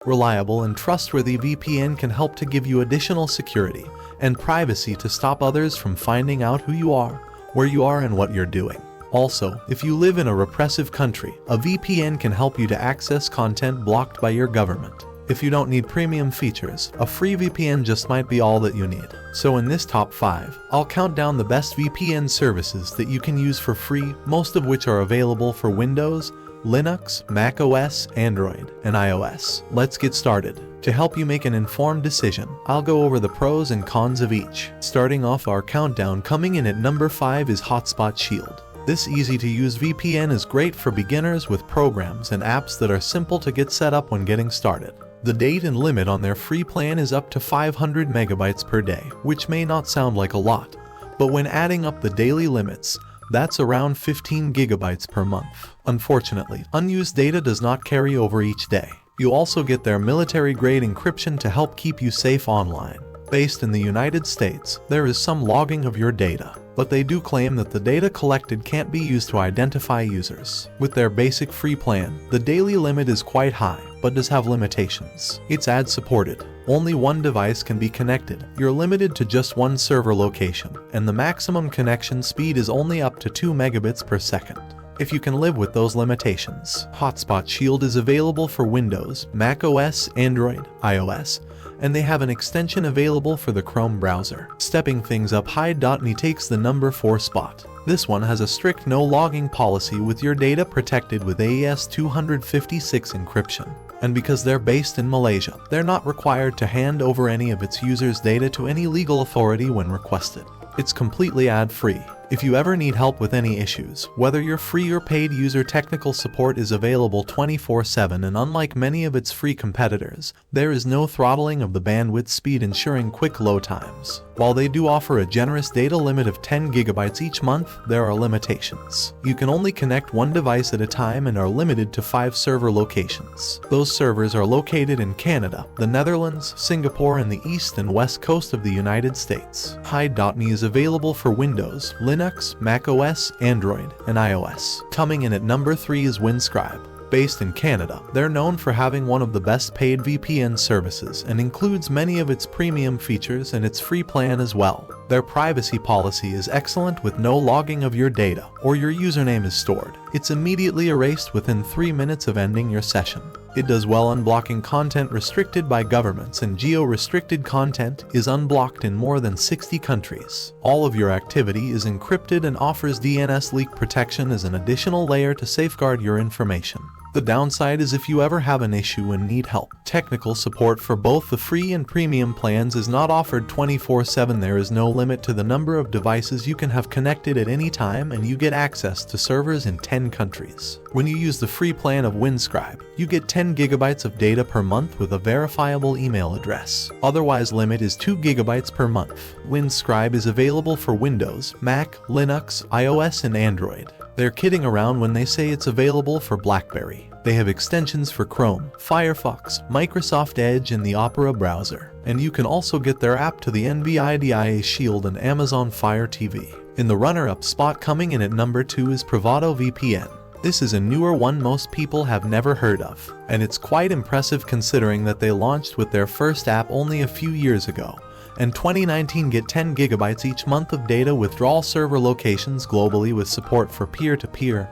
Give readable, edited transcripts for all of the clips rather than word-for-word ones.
Reliable and trustworthy VPN can help to give you additional security and privacy to stop others from finding out who you are, where you are, and what you're doing. Also, if you live in a repressive country, a VPN can help you to access content blocked by your government. If you don't need premium features, a free VPN just might be all that you need. So in this top 5, I'll count down the best VPN services that you can use for free, most of which are available for Windows, Linux, macOS, Android, and iOS. Let's get started. To help you make an informed decision, I'll go over the pros and cons of each. Starting off our countdown, coming in at number 5 is Hotspot Shield. This easy-to-use VPN is great for beginners with programs and apps that are simple to get set up when getting started. The date and limit on their free plan is up to 500 megabytes per day, which may not sound like a lot, but when adding up the daily limits, that's around 15 gigabytes per month. Unfortunately, unused data does not carry over each day. You also get their military-grade encryption to help keep you safe online. Based in the United States, there is some logging of your data, but they do claim that the data collected can't be used to identify users. With their basic free plan, the daily limit is quite high, but does have limitations. It's ad-supported. Only one device can be connected. You're limited to just one server location, and the maximum connection speed is only up to 2 megabits per second. If you can live with those limitations, Hotspot Shield is available for Windows, macOS, Android, iOS, and they have an extension available for the Chrome browser. Stepping things up, HideMe takes the number 4 spot. This one has a strict no-logging policy with your data protected with AES 256 encryption. And because they're based in Malaysia, they're not required to hand over any of its users' data to any legal authority when requested. It's completely ad-free. If you ever need help with any issues, whether you're free or paid, user technical support is available 24/7, and unlike many of its free competitors, there is no throttling of the bandwidth speed, ensuring quick load times. While they do offer a generous data limit of 10 gigabytes each month, there are limitations. You can only connect one device at a time and are limited to 5 server locations. Those servers are located in Canada, the Netherlands, Singapore, and the east and west coast of the United States. HideMe is available for Windows, Linux, macOS, Android, and iOS. Coming in at number 3 is Windscribe. Based in Canada, they're known for having one of the best paid VPN services and includes many of its premium features and its free plan as well. Their privacy policy is excellent with no logging of your data or your username is stored. It's immediately erased within 3 minutes of ending your session. It does well unblocking content restricted by governments, and geo-restricted content is unblocked in more than 60 countries. All of your activity is encrypted and offers DNS leak protection as an additional layer to safeguard your information. The downside is if you ever have an issue and need help. Technical support for both the free and premium plans is not offered 24/7. There is no limit to the number of devices you can have connected at any time, and you get access to servers in 10 countries. When you use the free plan of Windscribe, you get 10 gigabytes of data per month with a verifiable email address. Otherwise, limit is 2 gigabytes per month. Windscribe is available for Windows, Mac, Linux, iOS, and Android. They're kidding around when they say it's available for BlackBerry. They have extensions for Chrome, Firefox, Microsoft Edge, and the Opera browser. And you can also get their app to the NVIDIA Shield and Amazon Fire TV. In the runner-up spot, coming in at number 2 is PrivadoVPN. This is a newer one most people have never heard of, and it's quite impressive considering that they launched with their first app only a few years ago. In 2019, get 10 gigabytes each month of data with all server locations globally with support for peer-to-peer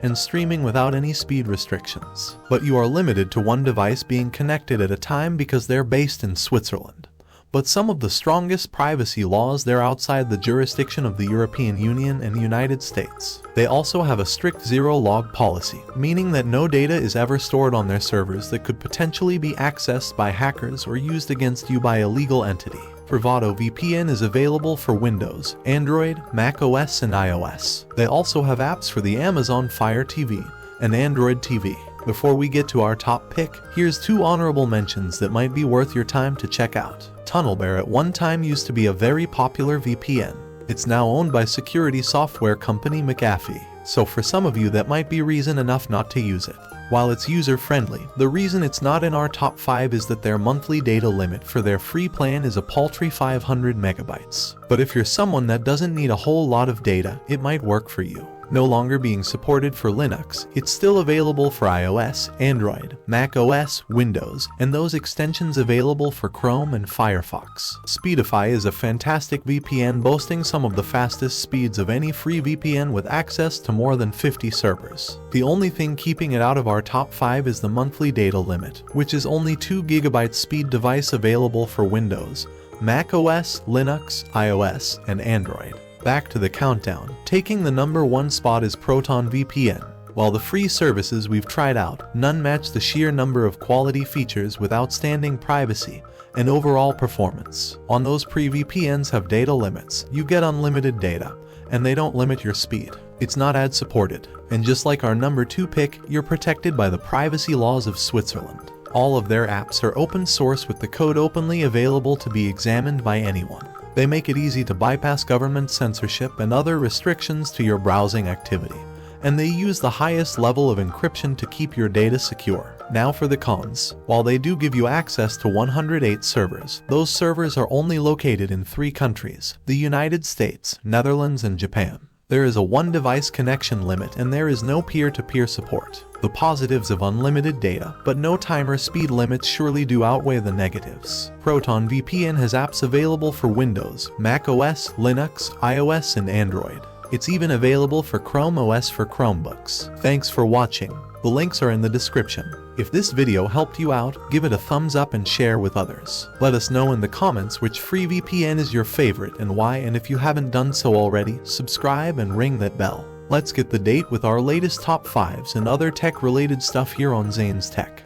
and streaming without any speed restrictions. But you are limited to one device being connected at a time because they're based in Switzerland. But some of the strongest privacy laws, they're outside the jurisdiction of the European Union and the United States. They also have a strict zero-log policy, meaning that no data is ever stored on their servers that could potentially be accessed by hackers or used against you by a legal entity. PrivadoVPN is available for Windows, Android, macOS, and iOS. They also have apps for the Amazon Fire TV and Android TV. Before we get to our top pick, here's 2 honorable mentions that might be worth your time to check out. TunnelBear at one time used to be a very popular VPN. It's now owned by security software company McAfee, so for some of you that might be reason enough not to use it. While it's user-friendly, the reason it's not in our top 5 is that their monthly data limit for their free plan is a paltry 500 megabytes. But if you're someone that doesn't need a whole lot of data, it might work for you. No longer being supported for Linux, it's still available for iOS, Android, macOS, Windows, and those extensions available for Chrome and Firefox. Speedify is a fantastic VPN boasting some of the fastest speeds of any free VPN with access to more than 50 servers. The only thing keeping it out of our top 5 is the monthly data limit, which is only 2 GB speed device available for Windows, macOS, Linux, iOS, and Android. Back to the countdown. Taking the #1 spot is ProtonVPN. While the free services we've tried out, none match the sheer number of quality features with outstanding privacy and overall performance. On those pre-VPNs have data limits, you get unlimited data, and they don't limit your speed. It's not ad supported, and just like our #2 pick, you're protected by the privacy laws of Switzerland. All of their apps are open source with the code openly available to be examined by anyone. They make it easy to bypass government censorship and other restrictions to your browsing activity, and they use the highest level of encryption to keep your data secure. Now for the cons. While they do give you access to 108 servers, those servers are only located in 3 countries: the United States, Netherlands, and Japan. There is a 1-device connection limit and there is no peer-to-peer support. The positives of unlimited data, but no timer speed limits surely do outweigh the negatives. ProtonVPN has apps available for Windows, macOS, Linux, iOS, and Android. It's even available for Chrome OS for Chromebooks. Thanks for watching. The links are in the description. If this video helped you out, give it a thumbs up and share with others. Let us know in the comments which free VPN is your favorite and why, and if you haven't done so already, subscribe and ring that bell. Let's get the date with our latest top 5s and other tech-related stuff here on Zain's Tech.